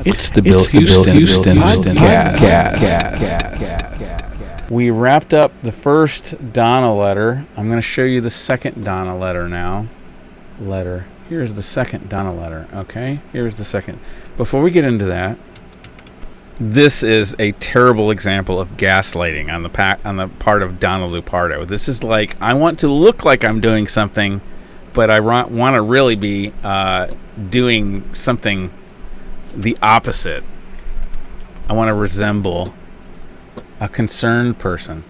It's the Bill Huston podcast. We wrapped up the first Donna letter. I'm going to show you the second Donna letter now. Here's the second Donna letter, okay? Here's the second. Before we get into that, this is a terrible example of gaslighting on the part of Donna Lupardo. This is like, I want to look like I'm doing something, but I want to really be doing something the opposite. I want to resemble a concerned person.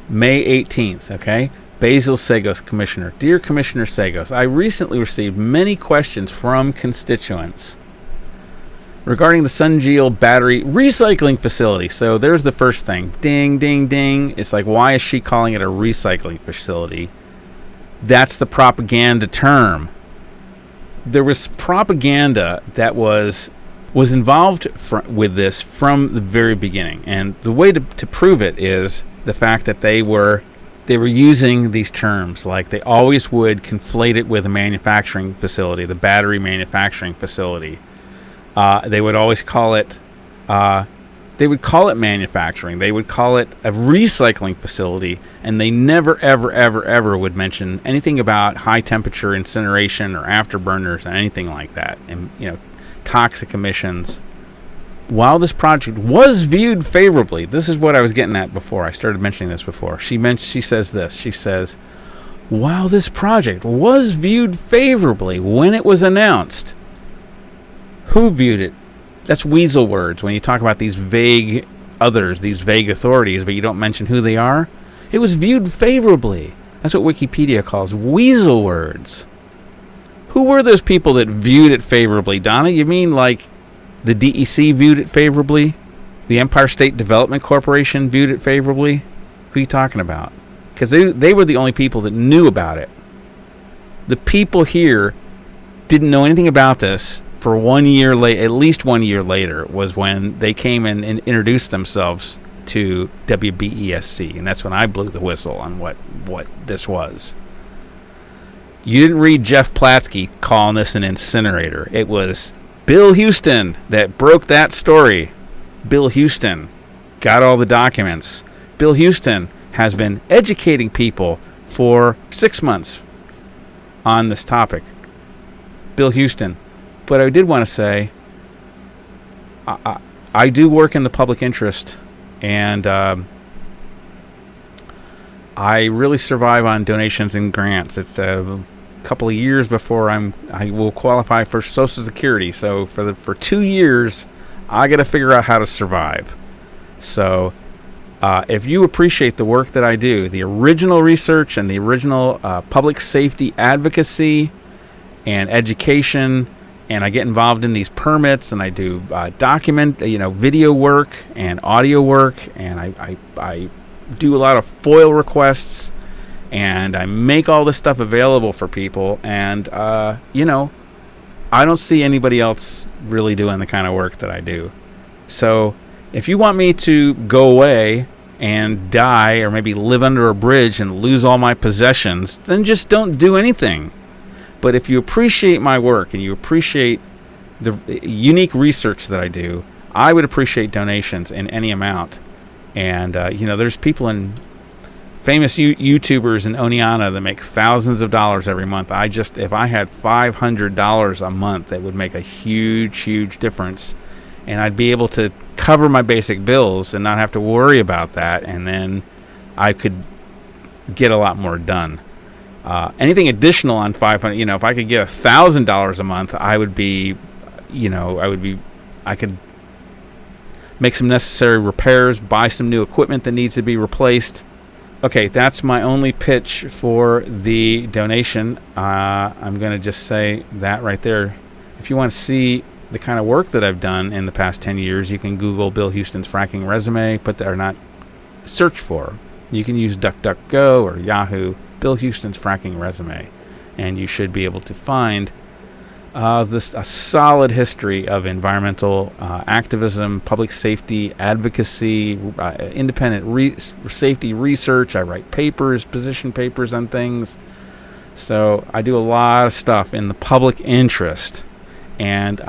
May 18th, okay? Basil Sagos, Commissioner. Dear Commissioner Sagos, I recently received many questions from constituents regarding the Sunjeel battery recycling facility. So there's the first thing. Ding, ding, ding. It's like, why is she calling it a recycling facility? That's the propaganda term. There was propaganda that was involved with this from the very beginning. And the way to prove it is the fact that they were using these terms. Like, they always would conflate it with a manufacturing facility, the battery manufacturing facility. They would always call it, manufacturing. They would call it a recycling facility, and they never, ever, ever, ever would mention anything about high temperature incineration or afterburners or anything like that, and toxic emissions. While this project was viewed favorably, this is what I was getting at before. I started mentioning this before. She says this. She says, while this project was viewed favorably when it was announced. Who viewed it? That's weasel words when you talk about these vague others, these vague authorities, but you don't mention who they are. It was viewed favorably. That's what Wikipedia calls weasel words. Who were those people that viewed it favorably, Donna? You mean like the DEC viewed it favorably? The Empire State Development Corporation viewed it favorably? Who are you talking about? Because they were the only people that knew about it. The people here didn't know anything about this for 1 year late. At least 1 year later was when they came in and introduced themselves to WBESC, and that's when I blew the whistle on what this was. You didn't read Jeff Platsky calling this an incinerator. It was Bill Huston that broke that story. Bill Huston got all the documents. Bill Huston has been educating people for 6 months on this topic. Bill Huston. But I did want to say, I do work in the public interest, and I really survive on donations and grants. It's a couple of years before I will qualify for Social Security. So for 2 years, I got to figure out how to survive. So if you appreciate the work that I do, the original research and the original public safety advocacy and education, and I get involved in these permits, and I do video work and audio work, and I do a lot of FOIL requests, and I make all this stuff available for people, and I don't see anybody else really doing the kind of work that I do. So if you want me to go away and die, or maybe live under a bridge and lose all my possessions, then just don't do anything. But if you appreciate my work and you appreciate the unique research that I do, I would appreciate donations in any amount. And, there's people famous YouTubers in Oneonta that make thousands of dollars every month. If I had $500 a month, that would make a huge, huge difference. And I'd be able to cover my basic bills and not have to worry about that. And then I could get a lot more done. Anything additional on $500, if I could get $1,000 a month, I could make some necessary repairs, buy some new equipment that needs to be replaced. Okay, that's my only pitch for the donation. I'm going to just say that right there. If you want to see the kind of work that I've done in the past 10 years, you can Google Bill Huston's fracking resume, search for. You can use DuckDuckGo or Yahoo, Bill Huston's fracking resume, and you should be able to find a solid history of environmental activism, public safety advocacy, independent safety research. I write position papers on things. So I do a lot of stuff in the public interest, and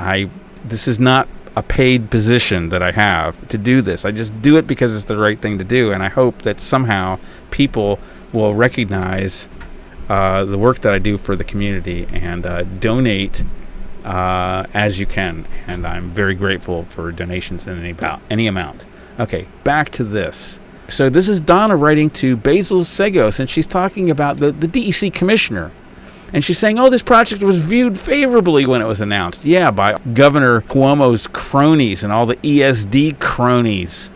this is not a paid position that I have to do this. I just do it because it's the right thing to do, and I hope that somehow people will recognize the work that I do for the community and donate as you can. And I'm very grateful for donations in any amount. Okay, back to this. So this is Donna writing to Basil Segos, and she's talking about the DEC commissioner. And she's saying, this project was viewed favorably when it was announced. Yeah, by Governor Cuomo's cronies and all the ESD cronies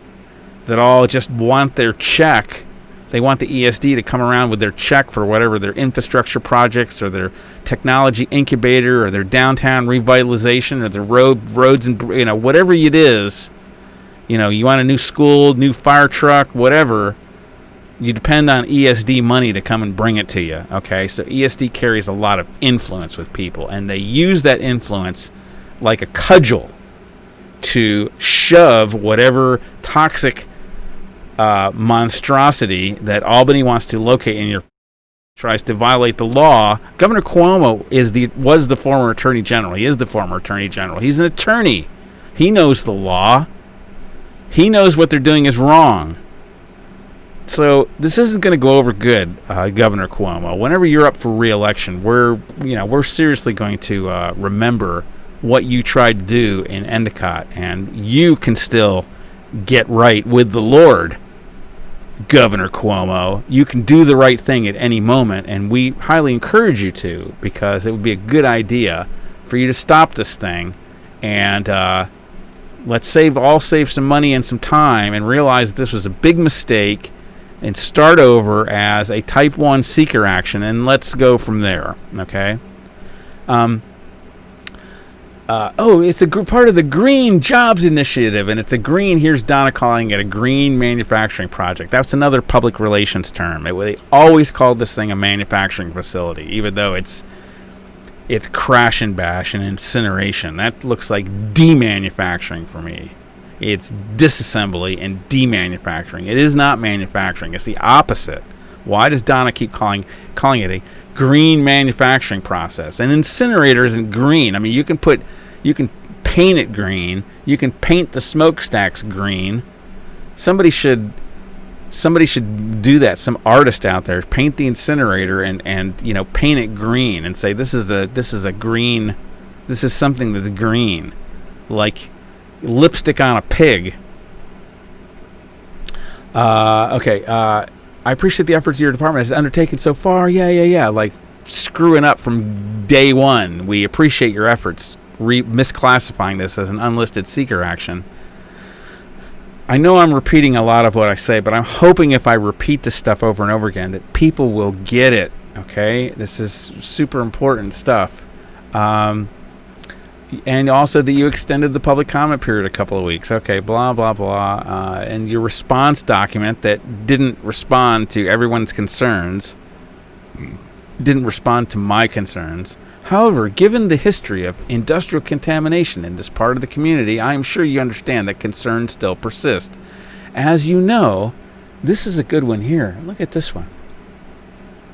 that all just want their check. They want the ESD to come around with their check for whatever their infrastructure projects or their technology incubator or their downtown revitalization or their roads and whatever it is. You want a new school, new fire truck, whatever. You depend on ESD money to come and bring it to you, okay? So ESD carries a lot of influence with people, and they use that influence like a cudgel to shove whatever toxic monstrosity that Albany wants to locate in your tries to violate the law. Governor Cuomo was the former attorney general. He is the former attorney general. He's an attorney. He knows the law. He knows what they're doing is wrong. So this isn't going to go over good, Governor Cuomo. Whenever you're up for re-election, we're seriously going to remember what you tried to do in Endicott, and you can still get right with the Lord, Governor Cuomo. You can do the right thing at any moment, and we highly encourage you to, because it would be a good idea for you to stop this thing and let's save some money and some time and realize that this was a big mistake and start over as a Type 1 seeker action, and let's go from there, okay? It's a part of the Green Jobs Initiative, and it's here's Donna calling it a green manufacturing project. That's another public relations term. They always called this thing a manufacturing facility, even though it's crash and bash and incineration. That looks like demanufacturing for me. It's disassembly and demanufacturing. It is not manufacturing. It's the opposite. Why does Donna keep calling it a green manufacturing process? An incinerator isn't green. I mean, you can paint it green. You can paint the smokestacks green. Somebody should do that. Some artist out there paint the incinerator and paint it green and say this is something that's green, like lipstick on a pig. I appreciate the efforts your department has undertaken so far. Yeah. Like screwing up from day one. We appreciate your efforts misclassifying this as an unlisted seeker action. I know I'm repeating a lot of what I say, but I'm hoping if I repeat this stuff over and over again that people will get it, okay? This is super important stuff. And also that you extended the public comment period a couple of weeks. Okay, blah, blah, blah. And your response document that didn't respond to everyone's concerns, didn't respond to my concerns. However, given the history of industrial contamination in this part of the community, I am sure you understand that concerns still persist. As you know, this is a good one here. Look at this one.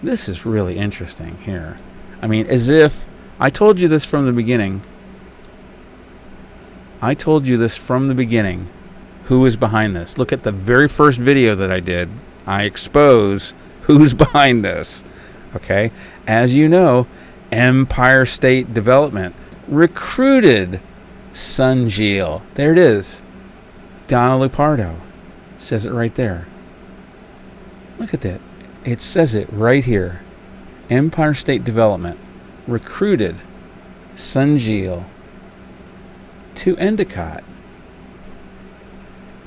This is really interesting here. I mean, as if I told you this from the beginning. Who is behind this? Look at the very first video that I did. I expose who's behind this. Okay? As you know, Empire State Development recruited Sunjeel. There it is. Donna Lupardo. Says it right there. Look at that. It says it right here. Empire State Development recruited Sunjeel to Endicott.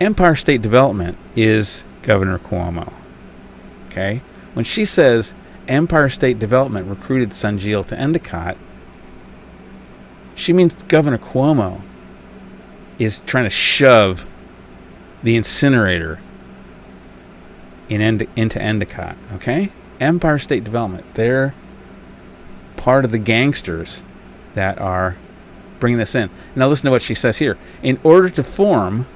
Empire State Development is Governor Cuomo. Okay? When she says Empire State Development recruited Sunjeel to Endicott, she means Governor Cuomo is trying to shove the incinerator into Endicott. Okay? Empire State Development, they're part of the gangsters that are bringing this in. Now listen to what she says here. In order to form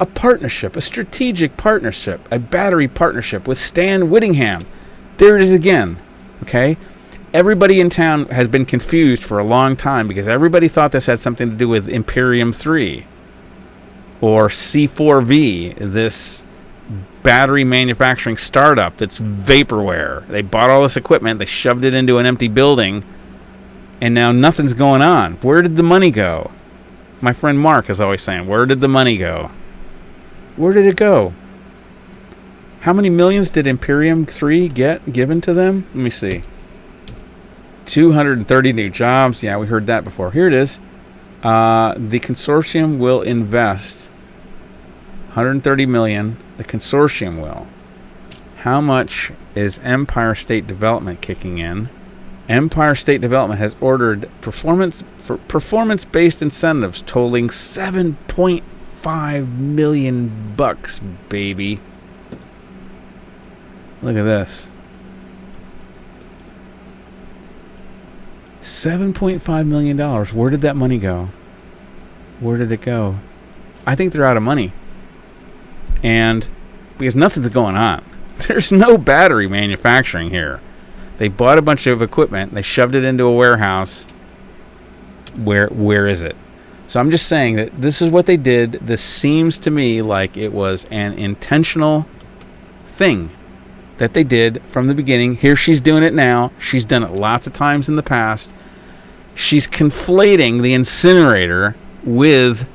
a partnership, a strategic partnership, a battery partnership with Stan Whittingham. There it is again. Okay? everybody in town has been confused for a long time because everybody thought this had something to do with Imperium 3 or C4V, this battery manufacturing startup that's vaporware. They bought all this equipment, they shoved it into an empty building, and now nothing's going on. Where did the money go? My friend Mark is always saying, where did the money go? Where did it go? How many millions did Imperium 3 get given to them? Let me see. 230 new jobs. Yeah, we heard that before. Here it is. The consortium will invest 130 million. The consortium will. How much is Empire State Development kicking in? Empire State Development has ordered performance-based incentives totaling $7.5 million bucks, baby. Look at this. $7.5 million. Where did that money go? Where did it go? I think they're out of money. And because nothing's going on. There's no battery manufacturing here. They bought a bunch of equipment. They shoved it into a warehouse. Where is it? So I'm just saying that this is what they did. This seems to me like it was an intentional thing that they did from the beginning. Here she's doing it now. She's done it lots of times in the past. She's conflating the incinerator with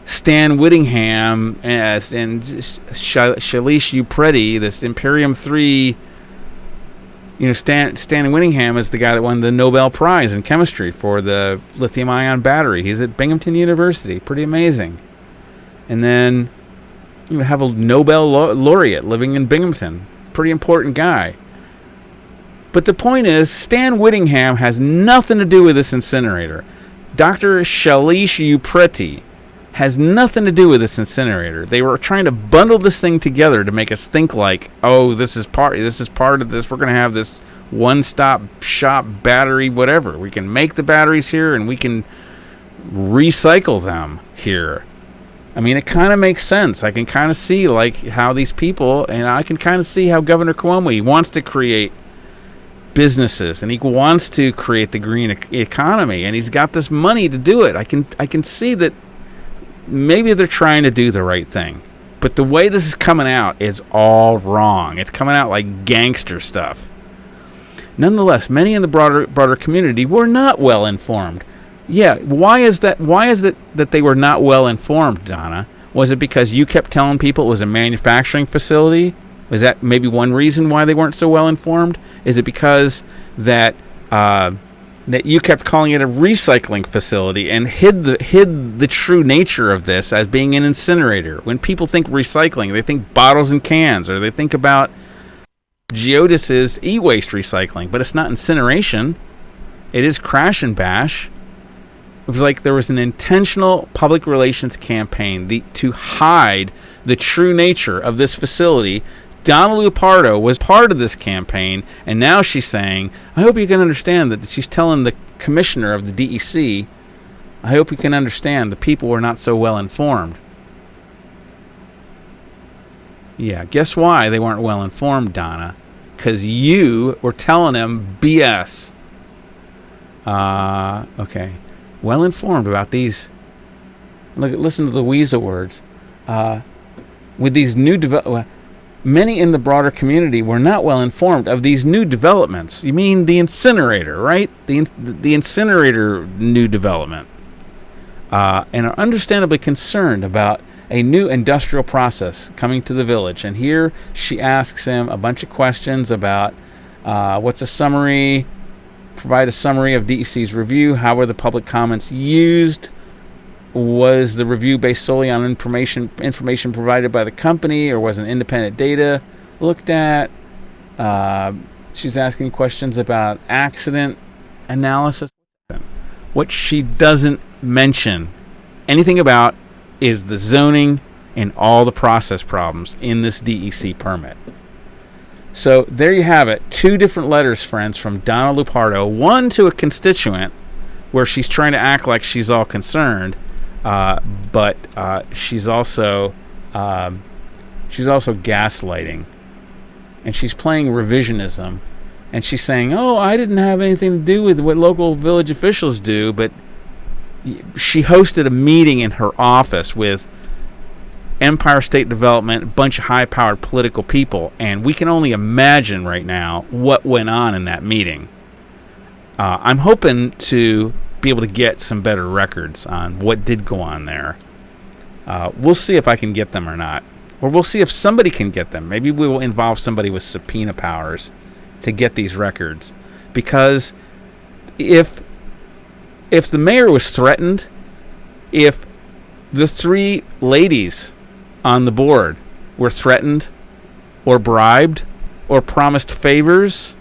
Stan Whittingham and Shalish Upreti, this Imperium 3. You know, Stan Whittingham is the guy that won the Nobel Prize in chemistry for the lithium-ion battery. He's at Binghamton University. Pretty amazing. And then you have a Nobel laureate living in Binghamton. Pretty important guy. But the point is, Stan Whittingham has nothing to do with this incinerator. Dr. Shalish Upreti has nothing to do with this incinerator. They were trying to bundle this thing together to make us think like, oh, this is part of this. We're going to have this one-stop shop battery, whatever. We can make the batteries here and we can recycle them here. I mean, it kind of makes sense. I can kind of see like how these people, and I can kind of see how Governor Cuomo, he wants to create businesses and he wants to create the green economy, and he's got this money to do it. I can see that maybe they're trying to do the right thing, but the way this is coming out is all wrong. It's coming out like gangster stuff. Nonetheless, many in the broader community were not well informed. Yeah, why is that? Why is it that they were not well informed, Donna? Was it because you kept telling people it was a manufacturing facility? Was that maybe one reason why they weren't so well informed? Is it because that you kept calling it a recycling facility and hid the true nature of this as being an incinerator? When people think recycling, they think bottles and cans, or they think about Geodis's e-waste recycling, but it's not incineration. It is crash and bash. It was like there was an intentional public relations campaign to hide the true nature of this facility. Donna Lupardo was part of this campaign, and now she's saying, I hope you can understand that she's telling the commissioner of the DEC, I hope you can understand the people were not so well informed. Yeah, guess why they weren't well informed, Donna? Because you were telling them BS. Okay. Well informed about these. Listen to the weasel words. With these new many in the broader community were not well informed of these new developments. You mean the incinerator, right? The incinerator new development, and are understandably concerned about a new industrial process coming to the village. And here she asks him a bunch of questions about what's a summary. Provide a summary of DEC's review. How were the public comments used? Was the review based solely on information provided by the company, or was an independent data looked at? She's asking questions about accident analysis. What she doesn't mention anything about is the zoning and all the process problems in this DEC permit. So there you have it. 2 different letters, friends, from Donna Lupardo. One to a constituent where she's trying to act like she's all concerned, but she's also gaslighting, and she's playing revisionism, And she's saying, oh, I didn't have anything to do with what local village officials do, but she hosted a meeting in her office with Empire State Development, a bunch of high-powered political people, and we can only imagine right now what went on in that meeting. I'm hoping to be able to get some better records on what did go on there. We'll see if I can get them or not. Or we'll see if somebody can get them. Maybe we will involve somebody with subpoena powers to get these records. Because if the mayor was threatened, if the 3 ladies on the board were threatened or bribed or promised favors,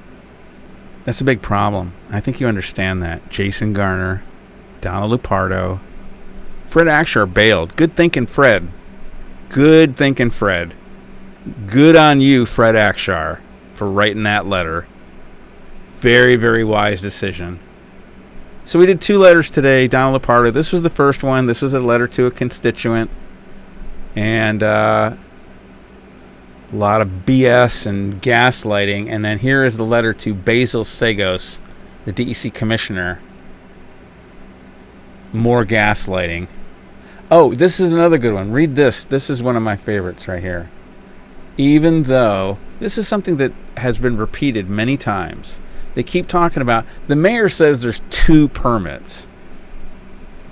that's a big problem. I think you understand that. Jason Garner, Donna Lupardo, Fred Akshar bailed. Good thinking, Fred. Good thinking, Fred. Good on you, Fred Akshar, for writing that letter. Very, very wise decision. So we did 2 letters today, Donna Lupardo. This was the first one. This was a letter to a constituent. And a lot of BS and gaslighting. And then here is the letter to Basil Sagos, the DEC commissioner. More gaslighting. Oh, this is another good one. Read this. This is one of my favorites right here. Even though this is something that has been repeated many times. They keep talking about, the mayor says there's 2 permits.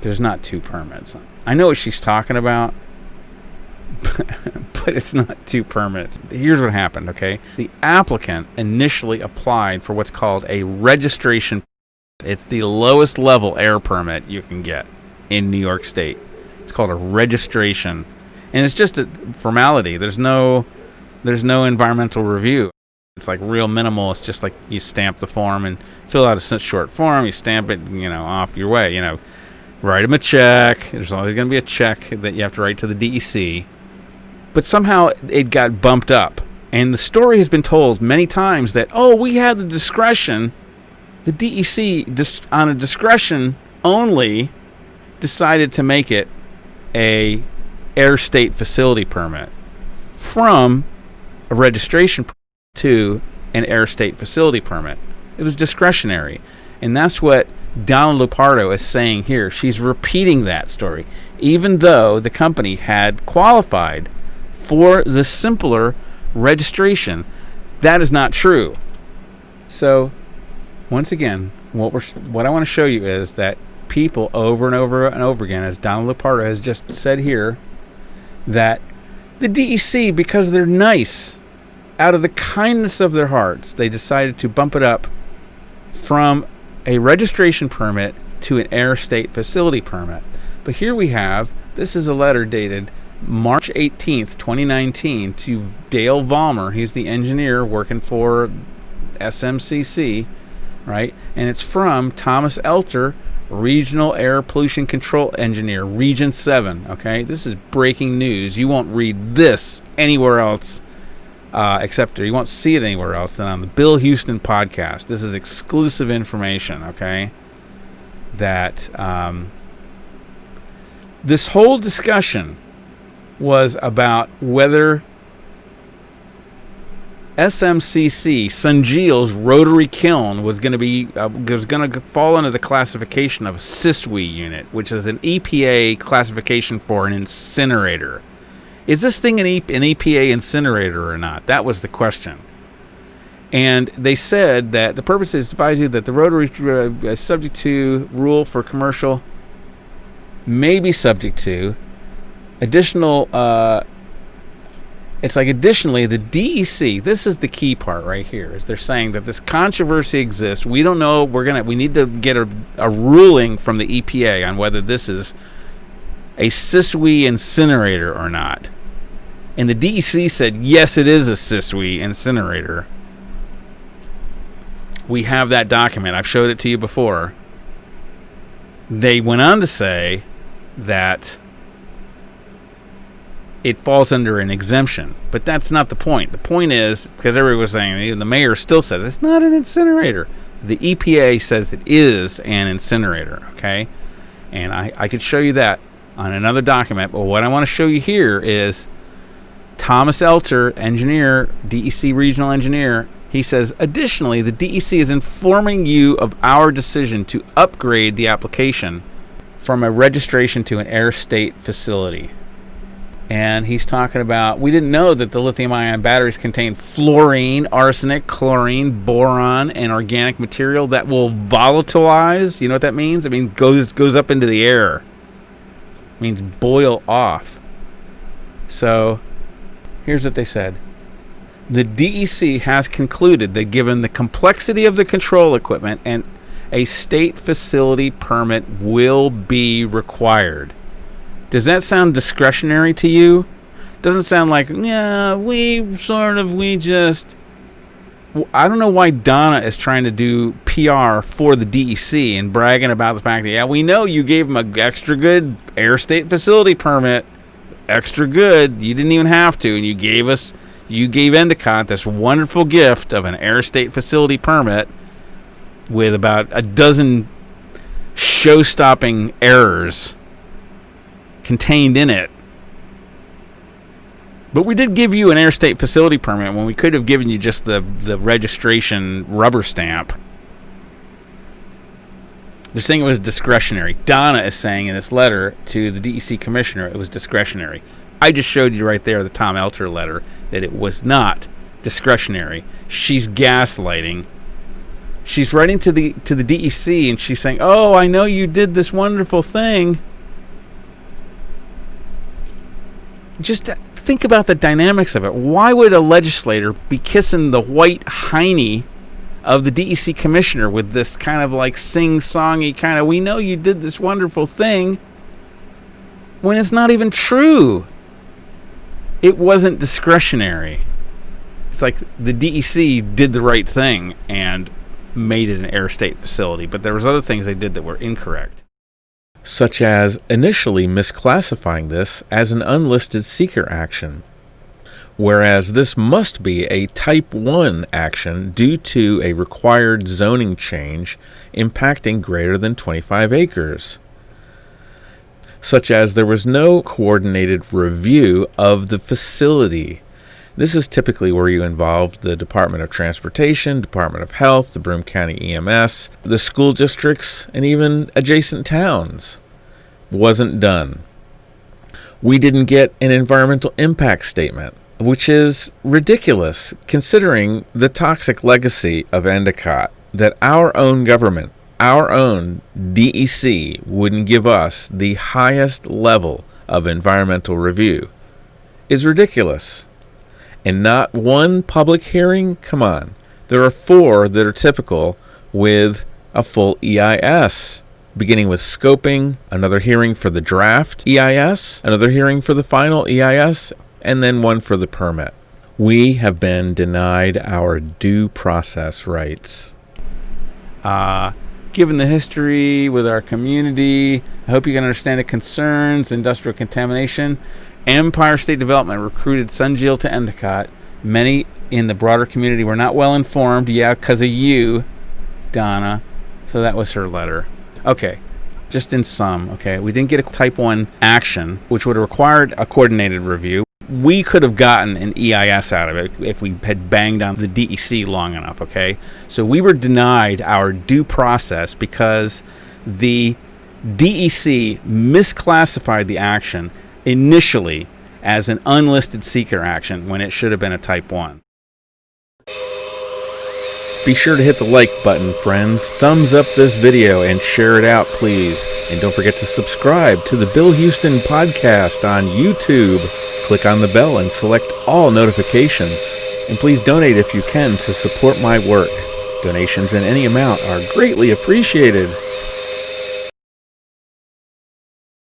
There's not 2 permits. I know what she's talking about, but it's not 2 permits. Here's what happened, okay? The applicant initially applied for what's called a registration. It's the lowest level air permit you can get in New York State. It's called a registration. And it's just a formality. There's no environmental review. It's like real minimal. It's just like you stamp the form and fill out a short form. You stamp it, off your way. Write them a check. There's always going to be a check that you have to write to the DEC. But somehow it got bumped up. And the story has been told many times that, we had the discretion. The DEC, on a discretion only, decided to make it a air state facility permit from a registration to an air state facility permit. It was discretionary. And that's what Donna Lupardo is saying here. She's repeating that story. Even though the company had qualified for the simpler registration, that is not true. So, once again, what I want to show you is that people over and over and over again, as Donna Lupardo has just said here, that the DEC, because they're nice, out of the kindness of their hearts, they decided to bump it up from a registration permit to an air state facility permit. But here we have, this is a letter dated March 18th, 2019 to Dale Vollmer. He's the engineer working for SMCC, right? And it's from Thomas Elter, Regional Air Pollution Control Engineer, Region 7, okay? This is breaking news. You won't read this anywhere else except, or you won't see it anywhere else than on the Bill Huston podcast. This is exclusive information, okay? That this whole discussion was about whether SMCC, Sunjil's rotary kiln, was going to fall under the classification of a SISWI unit, which is an EPA classification for an incinerator. Is this thing an EPA incinerator or not? That was the question. And they said that the purpose is to advise you that the rotary is subject to rule for commercial, may be subject to additional. It's like additionally the DEC. This is the key part right here. Is they're saying that this controversy exists. We don't know. We need to get a ruling from the EPA on whether this is a SISWI incinerator or not. And the DEC said, yes, it is a SISWI incinerator. We have that document. I've showed it to you before. They went on to say that it falls under an exemption. But that's not the point. The point is, because everybody was saying, even the mayor still says it's not an incinerator. The EPA says it is an incinerator, okay? And I could show you that on another document, but what I want to show you here is Thomas Elter, engineer, DEC regional engineer, He says, additionally, the DEC is informing you of our decision to upgrade the application from a registration to an air state facility. And he's talking about, we didn't know that the lithium-ion batteries contain fluorine, arsenic, chlorine, boron, and organic material that will volatilize. You know what that means? It means goes up into the air. It means boil off. So, here's what they said. The DEC has concluded that given the complexity of the control equipment, and a state facility permit will be required. Does that sound discretionary to you? Doesn't sound like, yeah, we just... I don't know why Donna is trying to do PR for the DEC and bragging about the fact that, yeah, we know you gave them an extra good air state facility permit. Extra good. You didn't even have to. And you gave Endicott this wonderful gift of an air state facility permit with about a dozen show-stopping errors contained in it. But we did give you an air state facility permit when we could have given you just the registration rubber stamp. They're saying it was discretionary. Donna is saying in this letter to the DEC commissioner it was discretionary. I just showed you right there the Tom Elter letter that it was not discretionary. She's gaslighting. She's writing to the DEC and she's saying, "Oh, I know you did this wonderful thing." Just think about the dynamics of it. Why would a legislator be kissing the white hiney of the DEC commissioner with this kind of like sing-songy kind of, we know you did this wonderful thing, when it's not even true? It wasn't discretionary. It's like the DEC did the right thing and made it an air state facility, but there was other things they did that were incorrect. Such as initially misclassifying this as an unlisted seeker action, whereas this must be a Type 1 action due to a required zoning change impacting greater than 25 acres. Such as there was no coordinated review of the facility. This is typically where you involve the Department of Transportation, Department of Health, the Broome County EMS, the school districts, and even adjacent towns. Wasn't done. We didn't get an environmental impact statement, which is ridiculous considering the toxic legacy of Endicott, that our own government, our own DEC, wouldn't give us the highest level of environmental review is ridiculous. And not one public hearing? Come on. There are 4 that are typical with a full EIS, beginning with scoping, another hearing for the draft EIS, another hearing for the final EIS, and then one for the permit. We have been denied our due process rights. Given the history with our community, I hope you can understand the concerns, industrial contamination. Empire State Development recruited Sunjeel to Endicott. Many in the broader community were not well informed. Yeah, because of you, Donna. So that was her letter. Okay, just in sum, okay, we didn't get a Type 1 action, which would have required a coordinated review. We could have gotten an EIS out of it if we had banged on the DEC long enough, okay? So we were denied our due process because the DEC misclassified the action initially as an unlisted seeker action when it should have been a Type 1. Be sure to hit the like button, friends. Thumbs up this video and share it out, please. And don't forget to subscribe to the Bill Huston podcast on YouTube. Click on the bell and select all notifications. And please donate if you can to support my work. Donations in any amount are greatly appreciated.